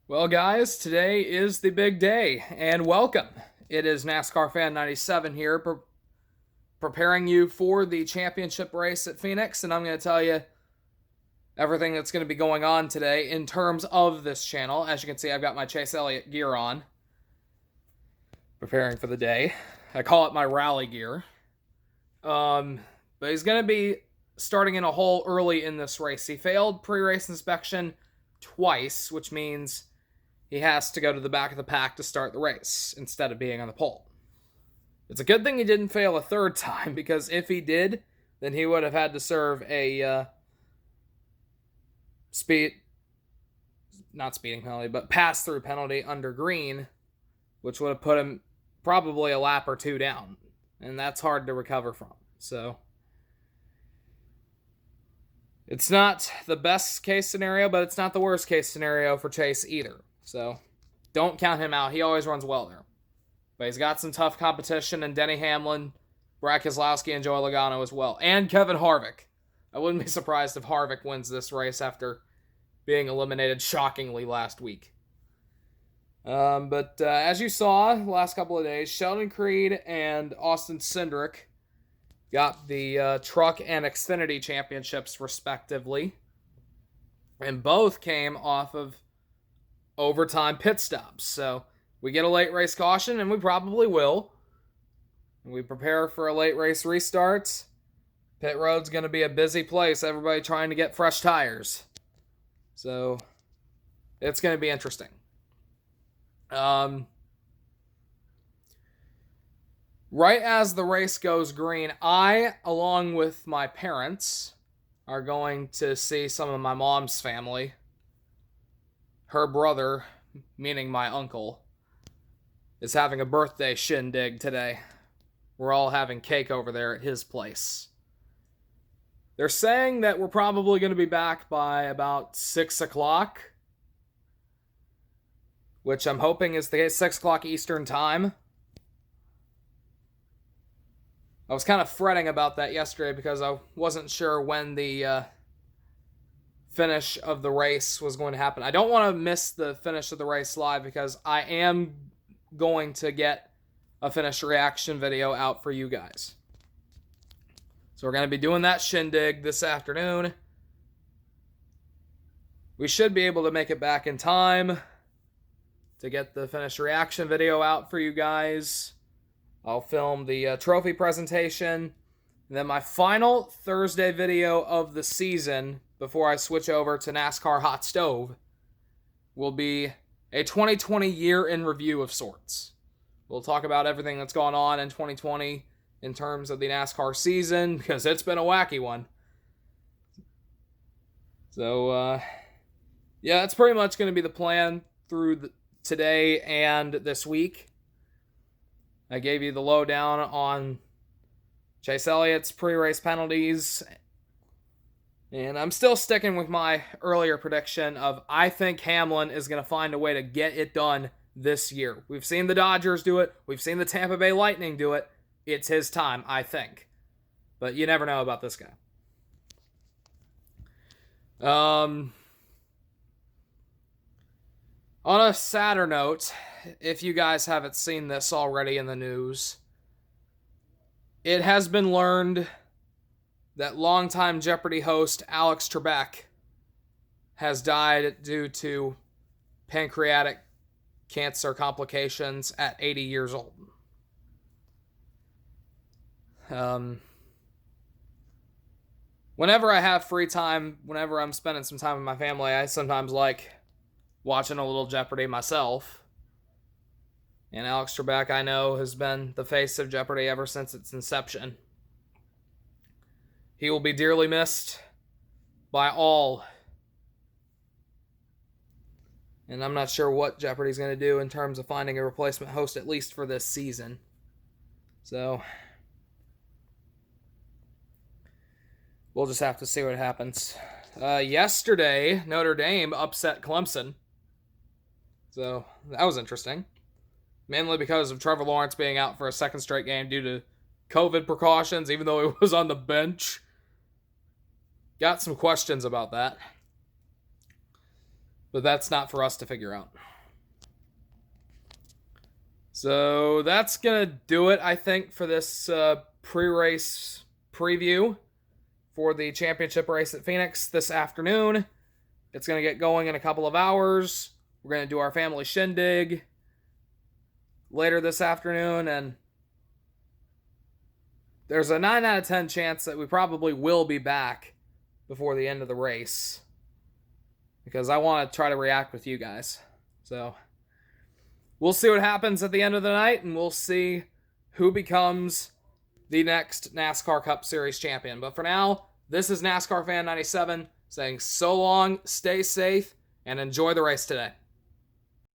Well, guys, today is the big day, and welcome. It is NASCAR Fan 97 here, preparing you for the championship race at Phoenix, and I'm going to tell you everything that's going to be going on today in terms of this channel. As you can see, I've got my Chase Elliott gear on, preparing for the day. I call it my rally gear. But he's going to be starting in a hole early in this race. He failed pre-race inspection twice, which means he has to go to the back of the pack to start the race instead of being on the pole. It's a good thing he didn't fail a third time, because if he did, then he would have had to serve a not speeding penalty, but pass-through penalty under green, which would have put him probably a lap or two down, and that's hard to recover from. So it's not the best case scenario, but it's not the worst case scenario for Chase either. So don't count him out. He always runs well there. But he's got some tough competition in Denny Hamlin, Brad Keselowski, and Joey Logano as well. And Kevin Harvick. I wouldn't be surprised if Harvick wins this race after being eliminated shockingly last week. But as you saw the last couple of days, Sheldon Creed and Austin Cindric got the Truck and Xfinity championships respectively. And both came off of overtime pit stops. So we get a late race caution, and we probably will. We prepare for a late race restart. Pit road's going to be a busy place. Everybody trying to get fresh tires. So it's going to be interesting. Right as the race goes green, I, along with my parents, are going to see some of my mom's family. Her brother, meaning my uncle, is having a birthday shindig today. We're all having cake over there at his place. They're saying that we're probably going to be back by about 6 o'clock, which I'm hoping is the case, 6 o'clock Eastern time. I was kind of fretting about that yesterday because I wasn't sure when the finish of the race was going to happen. I don't want to miss the finish of the race live because I am going to get a finish reaction video out for you guys. So we're going to be doing that shindig this afternoon. We should be able to make it back in time to get the finish reaction video out for you guys. I'll film the trophy presentation. And then my final Thursday video of the season before I switch over to NASCAR Hot Stove will be a 2020 year in review of sorts. We'll talk about everything that's gone on in 2020 in terms of the NASCAR season, because it's been a wacky one. So, yeah, that's pretty much going to be the plan through today and this week. I gave you the lowdown on Chase Elliott's pre-race penalties, and I'm still sticking with my earlier prediction of I think Hamlin is going to find a way to get it done this year. We've seen the Dodgers do it. We've seen the Tampa Bay Lightning do it. It's his time, I think. But you never know about this guy. On a sadder note, if you guys haven't seen this already in the news, it has been learned that longtime Jeopardy host Alex Trebek has died due to pancreatic cancer complications at 80 years old. Whenever I have free time, whenever I'm spending some time with my family, I sometimes like watching a little Jeopardy myself. And Alex Trebek, I know, has been the face of Jeopardy ever since its inception. He will be dearly missed by all. And I'm not sure what Jeopardy's going to do in terms of finding a replacement host, at least for this season. So we'll just have to see what happens. Yesterday, Notre Dame upset Clemson. So that was interesting. Mainly because of Trevor Lawrence being out for a second straight game due to COVID precautions, even though he was on the bench. Got some questions about that. But that's not for us to figure out. So that's going to do it, I think, for this pre-race preview for the championship race at Phoenix this afternoon. It's going to get going in a couple of hours. We're going to do our family shindig later this afternoon, and there's a 9 out of 10 chance that we probably will be back before the end of the race, because I want to try to react with you guys. So we'll see what happens at the end of the night, and we'll see who becomes the next NASCAR Cup Series champion. But for now, this is NASCAR Fan 97 saying so long, stay safe, and enjoy the race today.